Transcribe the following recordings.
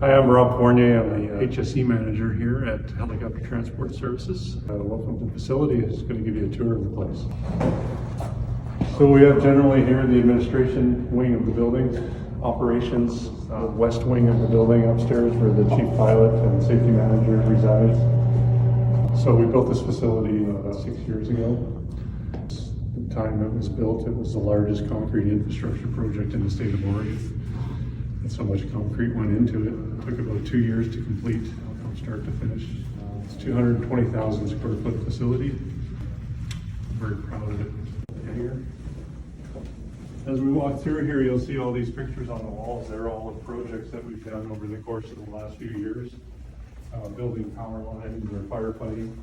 Hi, I'm Rob Fournier. I'm the HSE manager here at Helicopter Transport Services. Welcome to the facility. It's going to give you a tour of the place. So we have generally here the administration wing of the building, operations, the west wing of the building upstairs where the chief pilot and safety manager resides. So we built this facility about 6 years ago. The time it was built, it was the largest concrete infrastructure project in the state of Oregon. And so much concrete went into it. It took about 2 years to complete from start to finish. It's a 220,000 square foot facility. I'm very proud of it here. As we walk through here, you'll see all these pictures on the walls. They're all of projects that we've done over the course of the last few years. Building power lines or firefighting.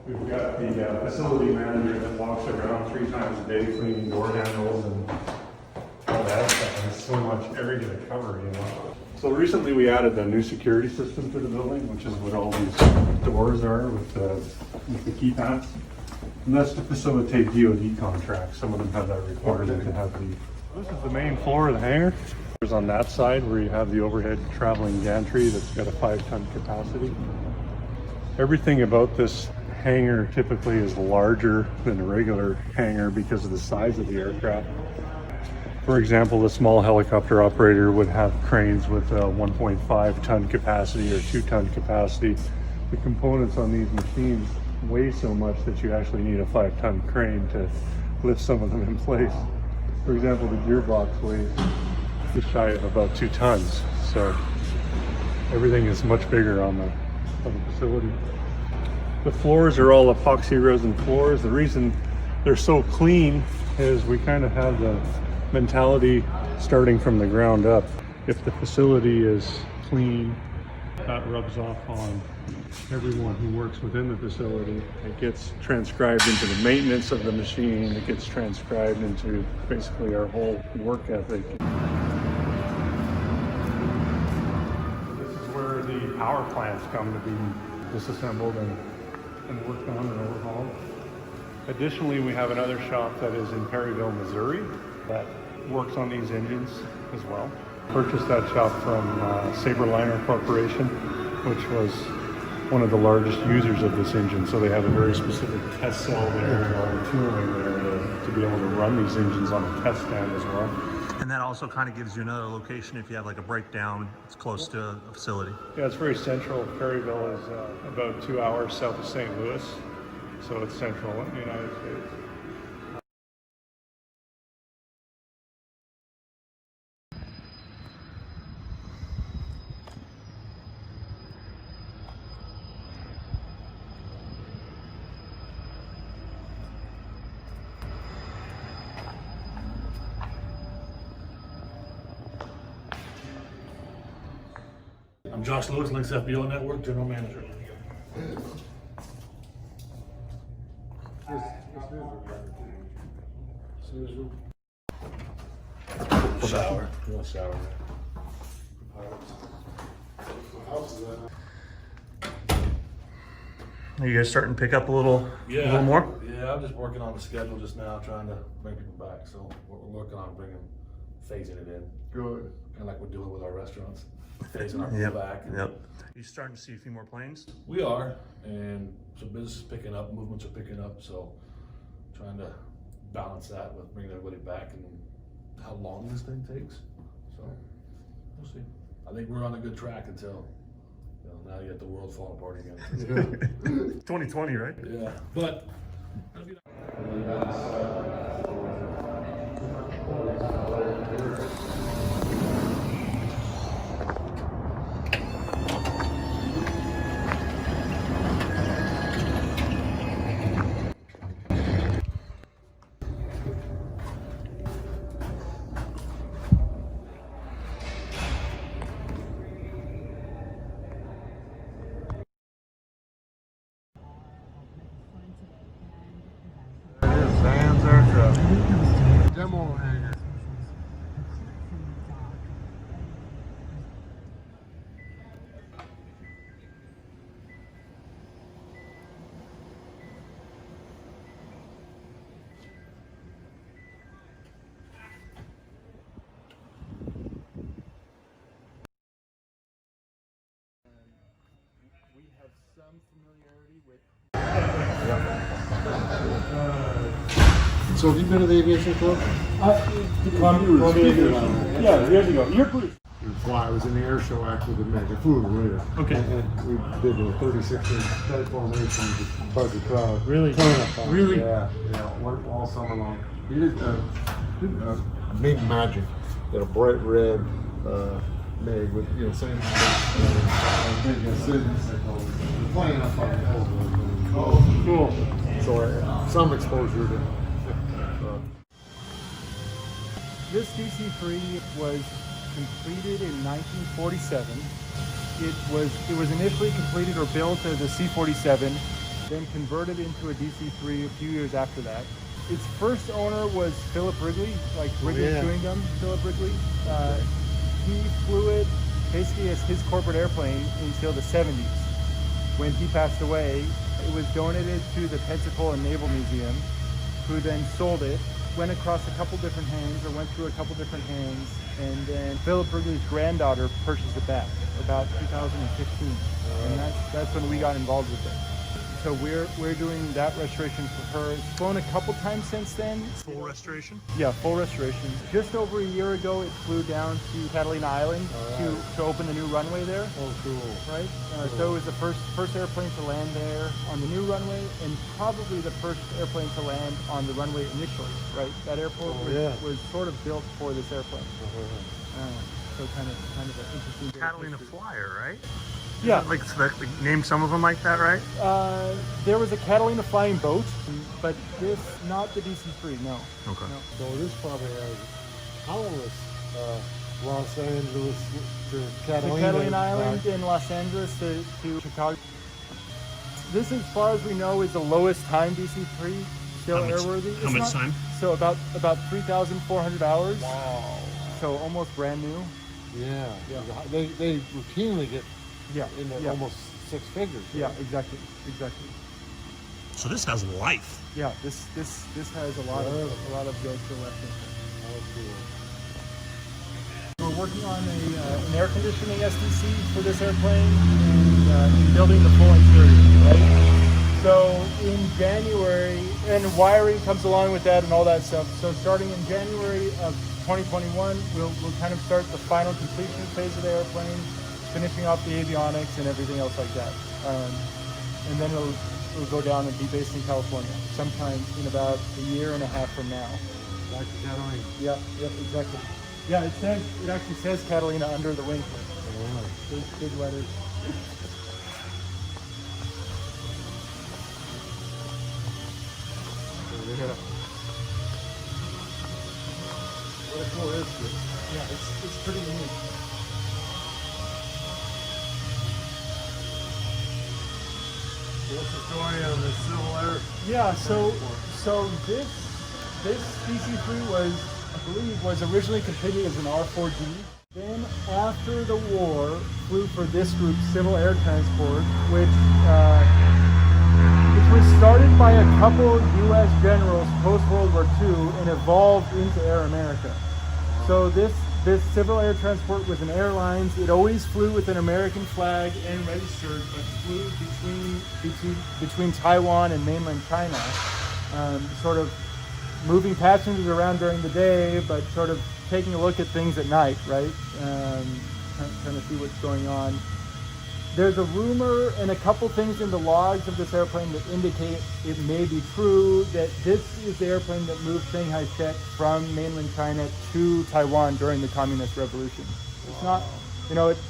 We've got the facility manager that walks around 3 times a day cleaning door handles and all that stuff. There's so much area to cover, you know. So recently we added a new security system to the building, which is what all these doors are with the keypads. And that's to facilitate DoD contracts. Some of them have that requirement to have the... This is the main floor of the hangar. There's on that side where you have the overhead traveling gantry that's got a 5-ton capacity. Everything about this hangar typically is larger than a regular hangar because of the size of the aircraft. For example, a small helicopter operator would have cranes with a 1.5 ton capacity or 2-ton capacity. The components on these machines weigh so much that you actually need a 5-ton crane to lift some of them in place. For example, the gearbox weighs just shy of about 2 tons. So everything is much bigger on the facility. The floors are all epoxy resin floors. The reason they're so clean is we kind of have the mentality starting from the ground up. If the facility is clean, that rubs off on everyone who works within the facility. It gets transcribed into the maintenance of the machine. It gets transcribed into basically our whole work ethic. This is where the power plants come to be disassembled and worked on and overhauled. Additionally, we have another shop that is in Perryville, Missouri that works on these engines as well. Purchased that shop from Saberliner Corporation, which was one of the largest users of this engine. So they have a very specific test cell there and all the tooling there to be able to run these engines on a test stand as well. And that also kind of gives you another location if you have like a breakdown. It's close to a facility. Yeah, it's very central. Perryville is about 2 hours south of St. Louis, so it's central in the United States. I'm Josh Lewis, Lynx FBO Network General Manager. Shower. No shower. Are you guys starting to pick up a little more? Yeah, I'm just working on the schedule just now, trying to bring people back. So what we're working on phasing it in. Good. Kind of like we're doing with our restaurants. Phasing our people back. Yep. Are you starting to see a few more planes? We are, and so business is picking up, movements are picking up, so trying to balance that with bringing everybody back and how long this thing takes. So we'll see. I think we're on a good track until now you get the world fall apart again. 2020, right? Yeah, but demo hangar. some familiarity with. So have you been to the Aviation Club? Yeah, years ago. You're Bruce. I was in the air show actually with Meg. I flew later. Okay. And we did a 36-inch type formation with Buzzy Crowd. Really? Ton of fun. Really? Yeah. Went all summer long. He did Big Magic. Did a bright red Meg with, same big acids. Playing up on the hill. Oh, cool. So some exposure to. This DC-3 was completed in 1947. It was initially completed or built as a C-47, then converted into a DC-3 a few years after that. Its first owner was Philip Wrigley, like Wrigley Chewing Gum, Philip Wrigley. He flew it basically as his corporate airplane until the 70s. When he passed away, it was donated to the Pensacola Naval Museum, who then sold it, went across a couple different hands, or went through a couple different hands, and then Philip Wrigley's granddaughter purchased it back about 2015, and that's when we got involved with it. So we're doing that restoration for her. It's flown a couple times since then. Full restoration? Yeah, full restoration. Just over a year ago, it flew down to Catalina Island to open the new runway there. Oh, cool. Right? So it was the first airplane to land there on the new runway, and probably the first airplane to land on the runway initially, right? That airport was sort of built for this airplane. So kind of an interesting. Catalina Flyer, right? Yeah. Like name some of them like that, right? There was a Catalina flying boat, but this, not the DC-3, no. Okay. No. So this probably has countless Los Angeles to Catalina. To Catalina Island in Los Angeles to Chicago. This, as far as we know, is the lowest time DC-3 still airworthy. How much time? So about 3,400 hours. Wow. So almost brand new. Yeah. They routinely get into almost six figures. Right? Yeah, exactly. So this has life. Yeah, this has a lot of good to left in it. Oh, cool. We're working on an air conditioning SDC for this airplane and building the full interior, right? So in January, and wiring comes along with that and all that stuff. So starting in January of 2021, we'll kind of start the final completion phase of the airplane, finishing off the avionics and everything else like that. And then it'll go down and be based in California sometime in about a year and a half from now. Back to Catalina. Yep, exactly. Yeah, it actually says Catalina under the wing. Big letters. Yeah. What a cool history. Yeah, it's pretty unique. What's the story on the Civil Air? Yeah, so this DC-3 was originally completed as an R4D. Then after the war, flew for this group, Civil Air Transport, which was started by a couple U.S. generals post-World War II and evolved into Air America. So this Civil Air Transport was an airlines. It always flew with an American flag and registered, but flew between Taiwan and mainland China, sort of moving passengers around during the day, but sort of taking a look at things at night, right? Trying to see what's going on. There's a rumor and a couple things in the logs of this airplane that indicate it may be true that this is the airplane that moved Shanghai Shek from mainland China to Taiwan during the Communist Revolution. It's not,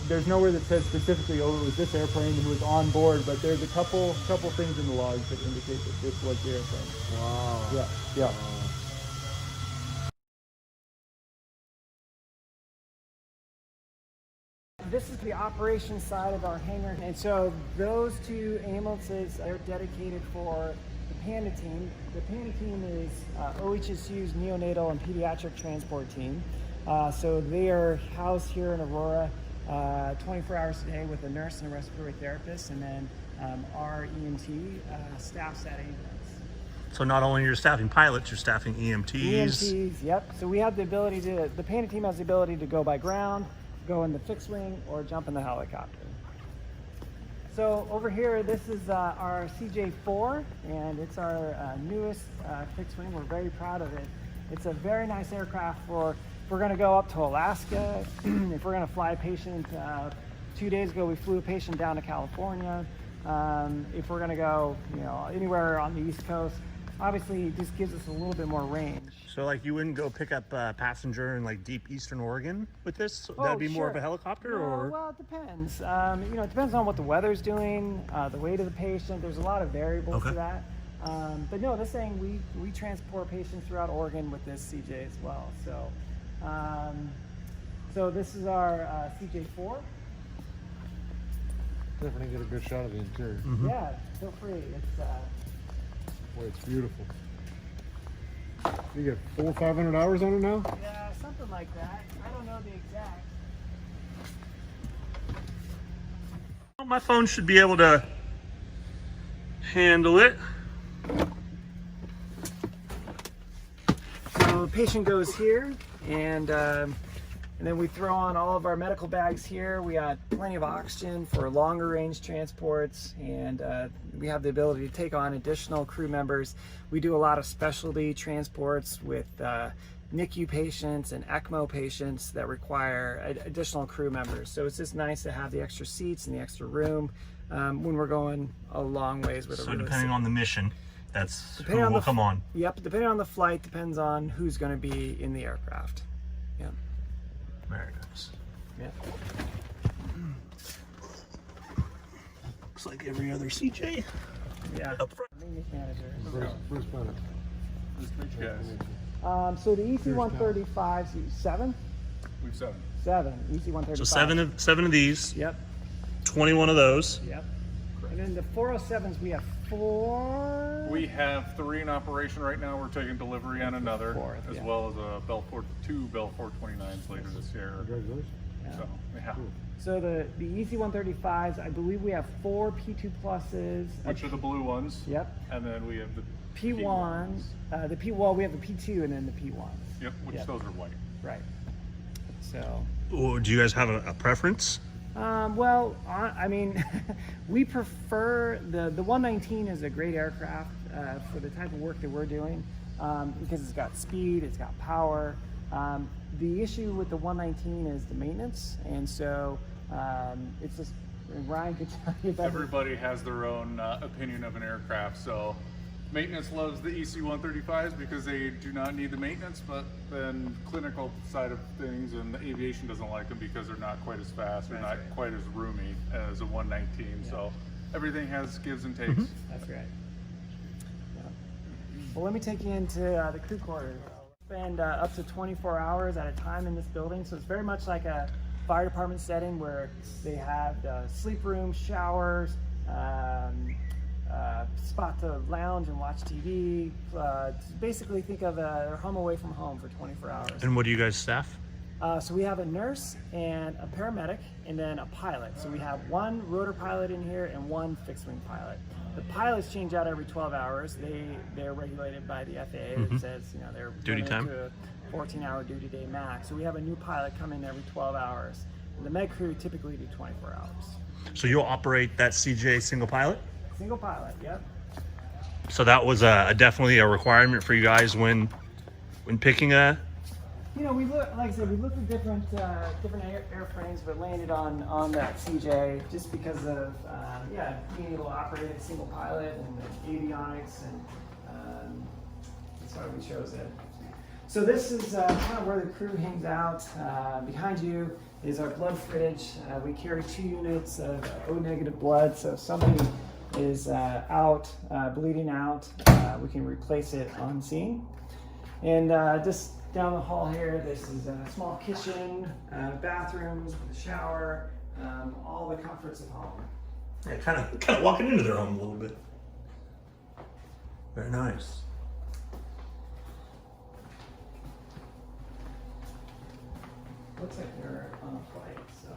there's nowhere that says specifically, it was this airplane and was on board, but there's a couple things in the logs that indicate that this was the airplane. Wow. Yeah. This is the operations side of our hangar, and so those two ambulances are dedicated for the Panda team. The Panda team is OHSU's neonatal and pediatric transport team. So they are housed here in Aurora 24 hours a day with a nurse and a respiratory therapist, and then our EMT staffs that ambulance. So not only you're staffing pilots, you're staffing EMTs. EMTs, yep. So we have the ability the Panda team has the ability to go by ground, go in the fixed wing, or jump in the helicopter. So over here, this is our CJ4, and it's our newest fixed wing. We're very proud of it. It's a very nice aircraft for if we're going to go up to Alaska, if we're going to fly a patient. 2 days ago, we flew a patient down to California. If we're going to go, anywhere on the East Coast, obviously it just gives us a little bit more range. So like you wouldn't go pick up a passenger in like deep Eastern Oregon with this? That'd be more of a helicopter or? Well, it depends. It depends on what the weather's doing, the weight of the patient. There's a lot of variables to that. But no, this thing, we transport patients throughout Oregon with this CJ as well. So this is our CJ4. Definitely get a good shot of the interior. Yeah, feel free. Boy, it's beautiful. You get 400 or 500 hours on it now? Yeah, something like that. I don't know the exact. Well, my phone should be able to handle it. So the patient goes here, and then we throw on all of our medical bags here. We got plenty of oxygen for longer range transports, and we have the ability to take on additional crew members. We do a lot of specialty transports with NICU patients and ECMO patients that require additional crew members. So it's just nice to have the extra seats and the extra room when we're going a long ways with a So depending on the mission, that's who will come on. Yep, depending on the flight, depends on who's going to be in the aircraft. Yeah. Very nice. Yeah. Looks like every other CJ. Yeah. Up front. Maintenance manager. Bruce Bennett. So the EC-135's 7? We've 7. 7. EC-135. So seven of these, Yep. 21 of those. Yep. And then the 407s, we have 4. We have 3 in operation right now. We're taking delivery on another, Fourth, as yeah. well as a two Bell 429s later this year. Congratulations. So, yeah. So the EC-135s, I believe we have 4 P2 pluses. Which are the blue ones. Yep. And then we have the P1. We have the P2 and then the P1s. Yep, which Yep. those are white. Right. So. Or do you guys have a preference? I mean, we prefer the 119 is a great aircraft for the type of work that we're doing because it's got speed, it's got power. The issue with the 119 is the maintenance, and so it's just Ryan could tell you better. Everybody has their own opinion of an aircraft, so maintenance loves the EC-135s because they do not need the maintenance, but then clinical side of things and the aviation doesn't like them because they're not quite as fast or not quite as roomy as a 119. Yeah. So everything has gives and takes. That's right. Yeah. Well, let me take you into the crew quarters. Spend up to 24 hours at a time in this building, so it's very much like a fire department setting where they have sleep rooms, showers, spot to lounge and watch TV. Basically think of their home away from home for 24 hours. And what do you guys staff? So we have a nurse and a paramedic and then a pilot. So we have 1 rotor pilot in here and 1 fixed wing pilot. The pilots change out every 12 hours. They're regulated by the FAA. It says they're Duty time to a 14-hour duty day max. So we have a new pilot come in every 12 hours. And the med crew typically do 24 hours. So you'll operate that CJ single pilot? Single pilot, yep. So that was definitely a requirement for you guys when picking a. We looked, like I said, we looked at different airframes, but landed on that CJ just because of being able to operate a single pilot and the avionics, and that's why we chose it. So this is kind of where the crew hangs out. Behind you is our blood fridge. We carry 2 units of O negative blood, so if somebody is bleeding out, we can replace it on scene. And just down the hall here, this is a small kitchen, bathrooms with a shower, all the comforts of home. Yeah, kind of walking into their home a little bit. Very nice. Looks like they're on a flight, so.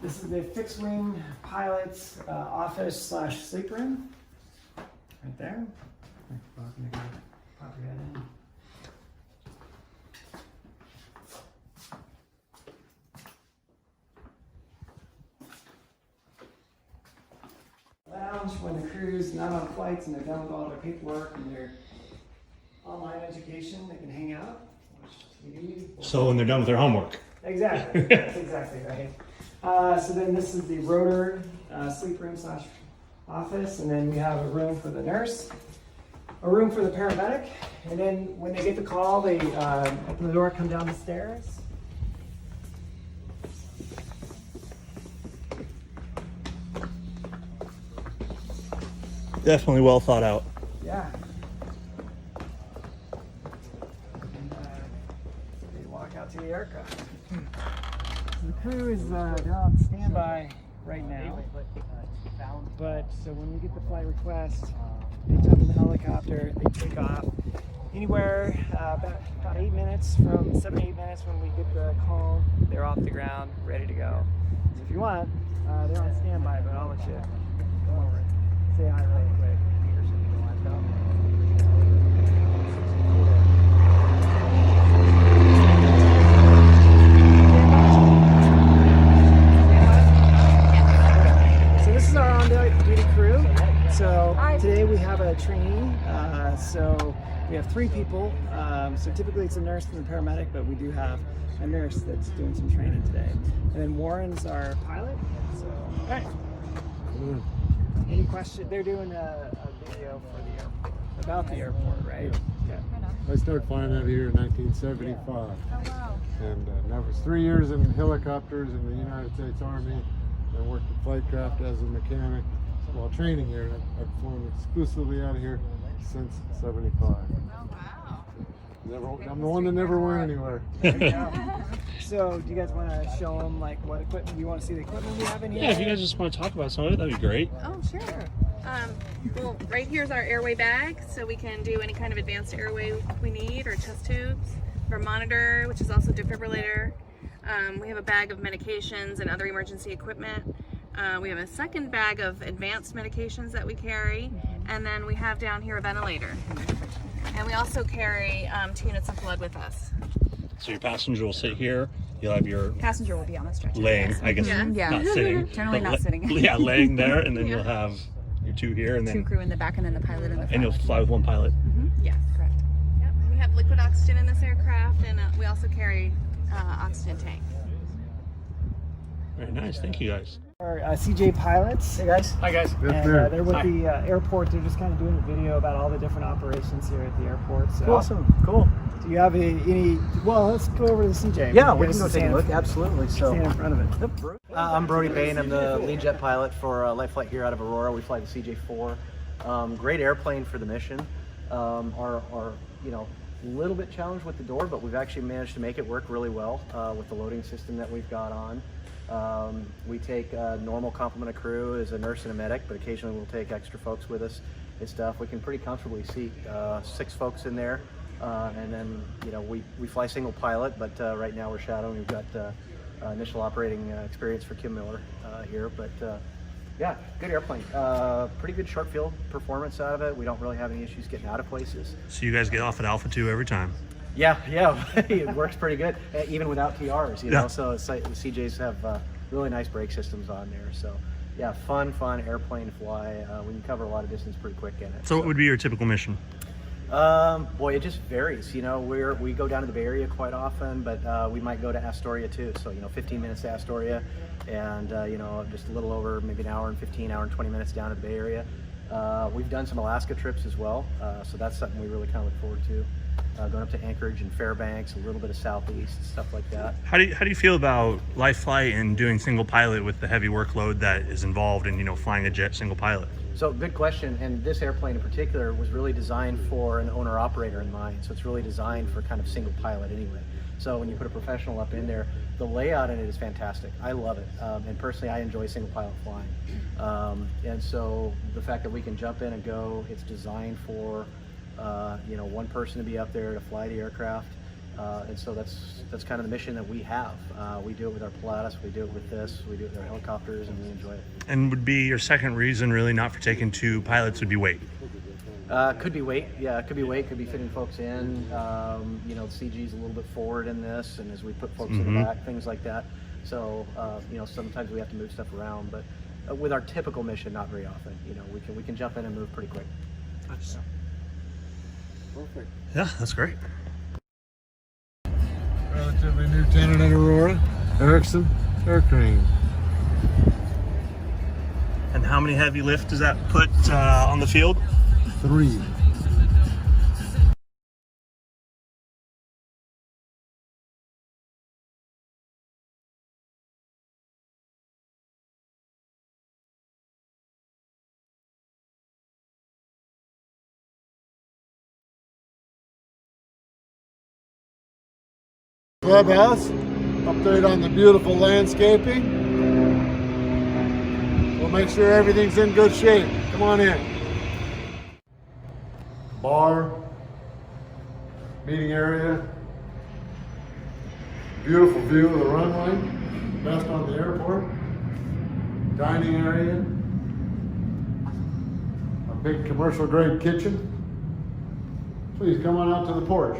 This is the fixed wing pilot's office / sleep room. Right there. Pop your head in. lounge when the crew's not on flights and they're done with all their paperwork and their online education. They can hang out, which we need. So when they're done with their homework. Exactly. That's exactly right. So then this is the rotor sleep room / office, and then we have a room for the nurse, a room for the paramedic, and then when they get the call, they open the door, come down the stairs. Definitely well thought out. Yeah. And they walk out to the aircraft. The crew is they're on standby right now. But so when we get the flight request, they jump in the helicopter, they take off. Anywhere about 8 minutes, from 7 to 8 minutes when we get the call, they're off the ground, ready to go. So if you want, they're on standby, but I'll let you come over and say hi really quick. So this is our on-duty crew. So today we have a trainee. So we have 3 people. So typically it's a nurse and a paramedic, but we do have a nurse that's doing some training today. And then Warren's our pilot. So, hey. Any question? They're doing a video for the airport, about the airport, right? Yeah. I started flying out here in 1975. Oh, wow. And that was 3 years in helicopters in the United States Army. I worked at flight craft as a mechanic while training here. I've flown exclusively out of here since '75. Oh, wow. I'm the one that never went anywhere. So, do you guys want to show them like what equipment? Do you want to see the equipment we have in here? Yeah, if you guys just want to talk about some of it, that'd be great. Oh, sure. Well, right here's our airway bag, so we can do any kind of advanced airway we need, or chest tubes, our monitor, which is also defibrillator. We have a bag of medications and other emergency equipment. We have a second bag of advanced medications that we carry, and then we have down here a ventilator. And we also carry 2 units of blood with us. So your passenger will sit here. You'll have your Passenger will be on the stretcher. laying, I guess, Yeah. not sitting. Generally but not sitting. Yeah, laying there, and then you'll have your 2 here, and 2 then crew in the back and then the pilot in the front. and you'll fly with 1 pilot. Yes, correct. Yep. We have liquid oxygen in this aircraft, and we also carry oxygen tank. Very nice. Thank you guys. Our CJ pilots. Hey guys. Hi guys. And they're with the airport. They're just kind of doing a video about all the different operations here at the airport. So, Awesome, cool. do you have any? Well, let's go over to the CJ. Yeah, we can go take a look. Absolutely. So, Stand in front of it. I'm Brody Bain. I'm the lead jet pilot for Life Flight here out of Aurora. We fly the CJ4. Great airplane for the mission. Our a little bit challenged with the door, but we've actually managed to make it work really well with the loading system that we've got on. We take a normal complement of crew as a nurse and a medic, but occasionally we'll take extra folks with us and stuff. We can pretty comfortably seat 6 folks in there, and then we fly single pilot, but right now we're shadowing. We've got initial operating experience for Kim Miller here, but yeah, good airplane. Pretty good short field performance out of it. We don't really have any issues getting out of places. So you guys get off at Alpha 2 every time. Yeah, it works pretty good, even without TRs, you know. So the CJs have really nice brake systems on there. So yeah, fun airplane fly. We can cover a lot of distance pretty quick in it. So what would be your typical mission? Boy, it just varies. We go down to the Bay Area quite often, but we might go to Astoria too. So 15 minutes to Astoria, and just a little over maybe an hour and 15, hour and 20 minutes down to the Bay Area. We've done some Alaska trips as well, so that's something we really kind of look forward to. Going up to Anchorage and Fairbanks, a little bit of Southeast, stuff like that. How do you feel about life flight and doing single pilot with the heavy workload that is involved in flying a jet single pilot? So good question, and this airplane in particular was really designed for an owner-operator in mind, so it's really designed for kind of single pilot anyway. So when you put a professional up in there, the layout in it is fantastic. I love it, and personally I enjoy single pilot flying. And so the fact that we can jump in and go, it's designed for one person to be up there to fly the aircraft, and so that's kind of the mission that we have. We do it with our Pilatus, we do it with this, we do it with our helicopters, and we enjoy it. And would be your second reason really not for taking 2 pilots would be weight? Could be weight, yeah, it could be weight, could be fitting folks in. The CG's a little bit forward in this, and as we put folks in the back, things like that. So, sometimes we have to move stuff around, but with our typical mission, not very often. We can jump in and move pretty quick. Nice. Perfect. Yeah, that's great. Relatively new tenant at Aurora, Erickson Aircrane. And how many heavy lift does that put on the field? 3. Clubhouse, update on the beautiful landscaping. We'll make sure everything's in good shape. Come on in. Bar, meeting area, beautiful view of the runway, best on the airport, dining area, a big commercial grade kitchen. Please come on out to the porch.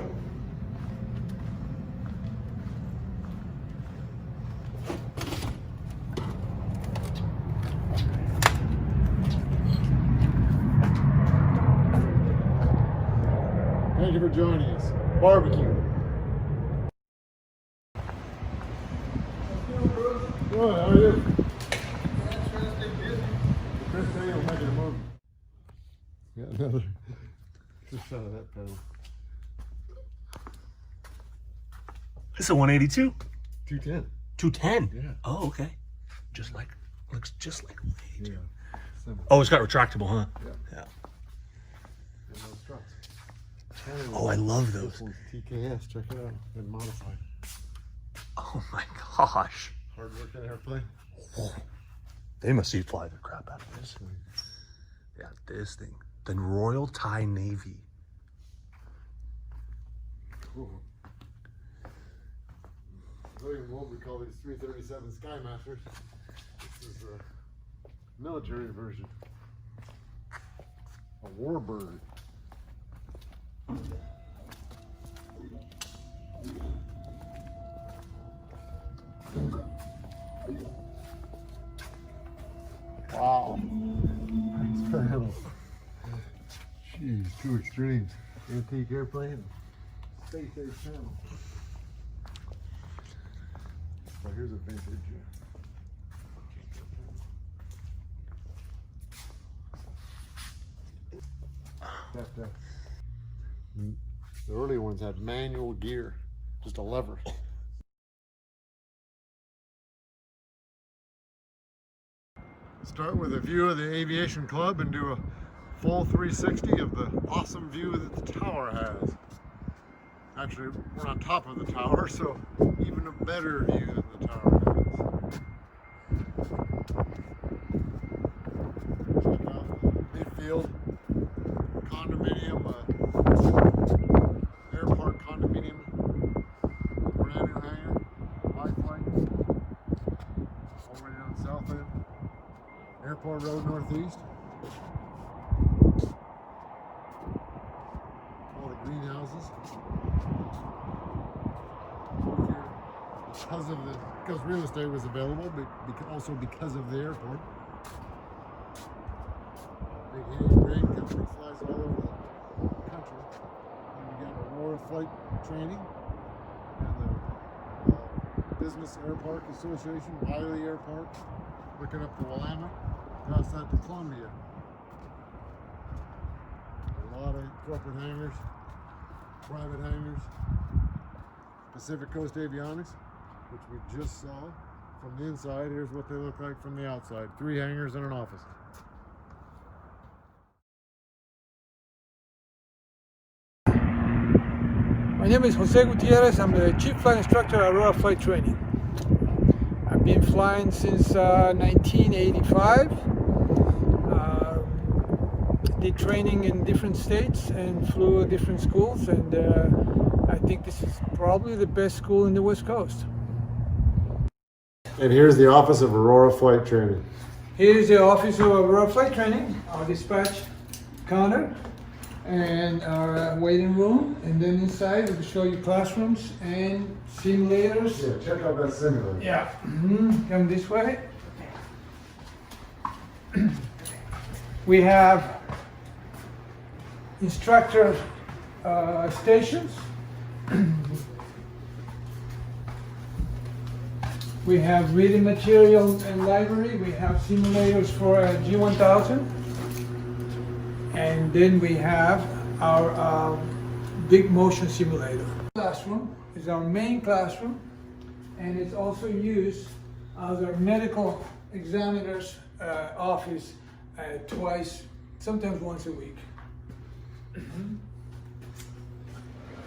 Thank you for joining us. Barbecue. Good, how are you? Chris Daniel making a movie. Got another just out of that pedal. It's a 182. 210. 210. Yeah. Oh, okay. Looks just like a 182. Yeah. Simple. Oh, it's got retractable, huh? Yeah. And those struts. Oh, I love This those. one's TKS, check it out. Been modified. Oh my gosh. Hard working airplane. They must fly the crap out of this. Yeah, this thing. The Royal Thai Navy. Cool. William Wolbe, we call these 337 Skymasters. This is a military version. A warbird. Wow. Nice panel. Jeez, two extremes. Antique airplane. Space age panel. Oh, here's a vintage. The earlier ones had manual gear, just a lever. Start with a view of the Aviation Club and do a full 360 of the awesome view that the tower has. Actually, we're on top of the tower, so even a better view than the tower has. Check out midfield condominium, airport condominium, brand new hangar, high flight, all the way down the south end, Airport Road Northeast. All the greenhouses. Because real estate was available, but also because of the airport. Big grain company flies all over the country. And we got Aurora Flight Training and the Business Air Park Association, Wiley Airport, looking up to Willamette, past that to Columbia. A lot of corporate hangars, private hangars, Pacific Coast Avionics, which we just saw from the inside. Here's what they look like from the outside. 3 hangars and an office. My name is Jose Gutierrez. I'm the Chief Flight Instructor at Aurora Flight Training. I've been flying since 1985. Did training in different states and flew at different schools, and I think this is probably the best school in the West Coast. And here's the office of Aurora Flight Training. Here's the office of Aurora Flight Training, our dispatch counter, and our waiting room. And then inside we will show you classrooms and simulators. Yeah, check out that simulator. Yeah, come this way. We have instructor stations. We have reading material and library. We have simulators for G1000. And then we have our big motion simulator. Classroom is our main classroom, and it's also used as our medical examiner's office twice, sometimes once a week.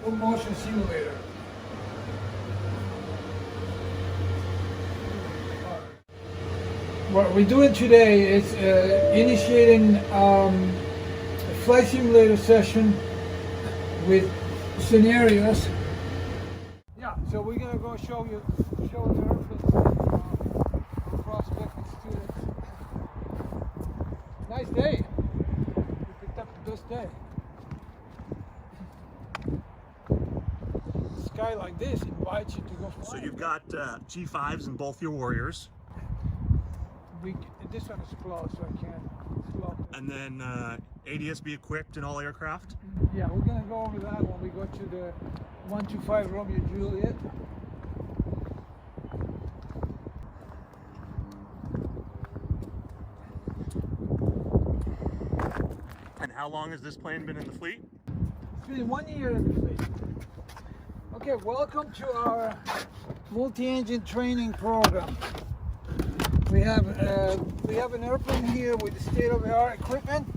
Full motion simulator. What we're doing today is initiating a flight simulator session with scenarios. Yeah, so we're gonna go show the airplane prospective students. Nice day. We picked up the best day. A sky like this invites you to go fly. So you've got G5s in both your Warriors. This one is closed, so I can't slow. And then ADS-B equipped in all aircraft? Yeah, we're gonna go over that when we go to the 125 Romeo Juliet. And how long has this plane been in the fleet? It's been 1 year in the fleet. Okay, welcome to our multi-engine training program. We have an airplane here with state-of-the-art equipment.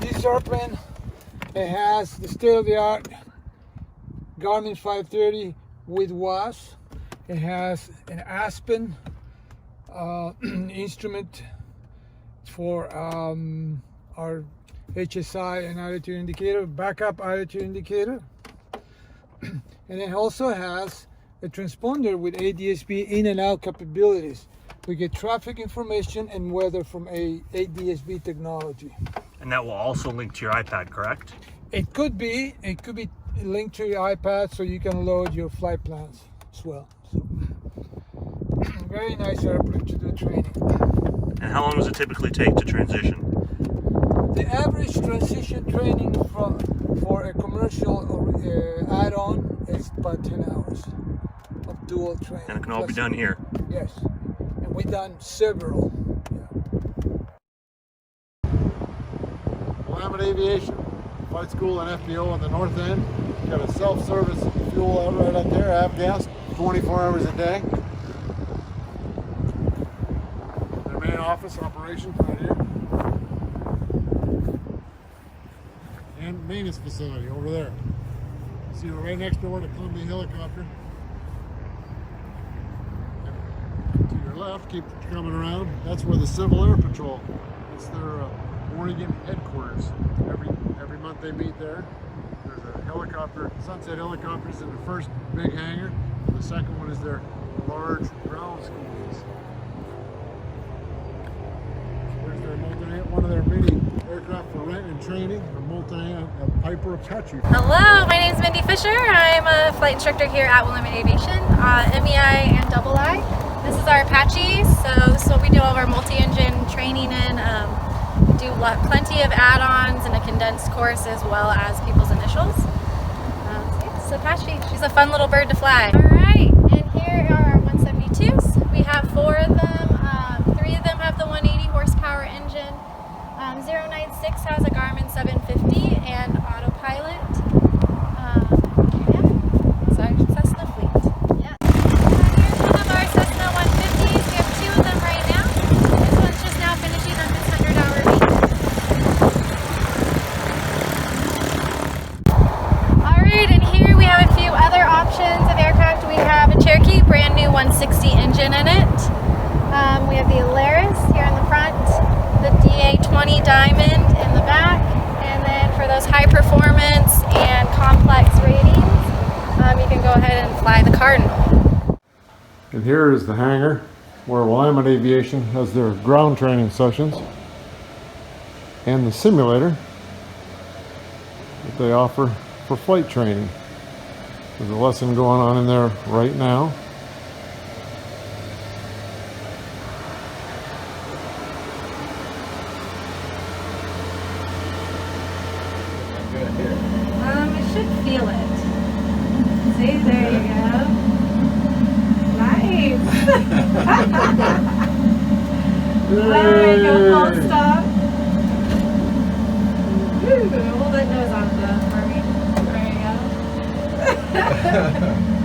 This airplane, it has the state-of-the-art Garmin 530 with WAS. It has an Aspen instrument for our HSI and altitude indicator, backup altitude indicator. And it also has a transponder with ADS-B in and out capabilities. We get traffic information and weather from a ADS-B technology. And that will also link to your iPad, correct? It could be linked to your iPad so you can load your flight plans as well. So, very nice airplane to do training. And how long does it typically take to transition? The average transition training for a commercial add-on is about 10 hours of dual training. And it can all be done here? Yes, and we've done several. Willamette Aviation, flight school and FBO on the north end. Got a self-service fuel out right up there, avgas, 24 hours a day. Their main office operation right here. And maintenance facility over there. See, we're right next door to Columbia Helicopter. And to your left, keep coming around. That's where the Civil Air Patrol. It's their Oregon headquarters. Every month they meet there. There's a helicopter, Sunset Helicopters in the first big hangar. The second one is their large ground schools. There's their one of their mini aircraft for rent and training, a Piper Apache. Hello, my name is Mindy Fisher. I'm a flight instructor here at Willamette Aviation, MEI and II. This is our Apache, so this is what we do all of our multi-engine training in. Do plenty of add-ons and a condensed course as well as people's initials. It's Apache. She's a fun little bird to fly. Alright, and here are our 172s. We have 4 of them. 3 of them have the 180 horsepower engine. 096 has a Garmin 750 and autopilot. So Cessna fleet. Yeah. Here's one of our Cessna 150s. We have 2 of them right now. This one's just now finishing up its 100-hour meet. Alright, and here we have a few other options of aircraft. We have a Cherokee, brand new 160 engine in it. We have the Alaris here in the front, the DA-20 Diamond in the back, and then for those high performance and complex ratings, you can go ahead and fly the Cardinal. And here is the hangar where Willamette Aviation has their ground training sessions and the simulator that they offer for flight training. There's a lesson going on in there right now. It should feel it. See, there you go. Nice. Alright, go full stop. Ooh, hold that nose on for me. There you go.